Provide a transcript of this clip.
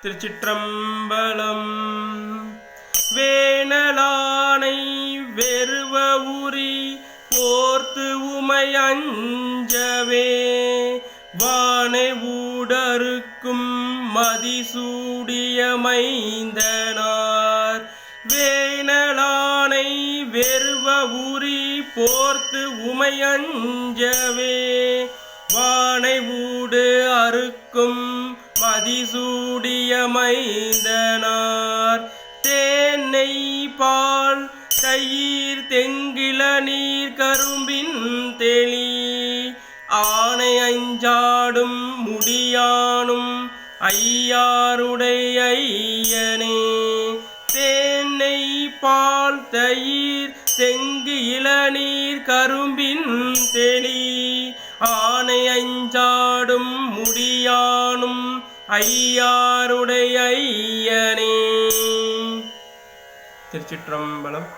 திருச்சிற்றம்பலம். வேணலானை வெறுவ உரி போர்த்து உமை அஞ்சவே வானை ஊடறுக்கும் மதிசூடிய மைந்தனார். வேணலானை வெறுவ உரி போர்த்து உமை அஞ்சவே வானை ஊடு அறுக்கும் மதிசூடிய மைந்தனார். தேனை பால் தயிர் தெங்கில நீர் கரும்பின் தெளி ஆனை அஞ்சாடும் முடியானும் ஐயாருடைய ஐயனே. தேனை பால் தயிர் தெங்கு இளநீர் கரும்பின் தெளி ஆனை அஞ்சாடும் முடியானும் ஐயாருடைய ஐயனே. திருச்சிற்றம்பலம்.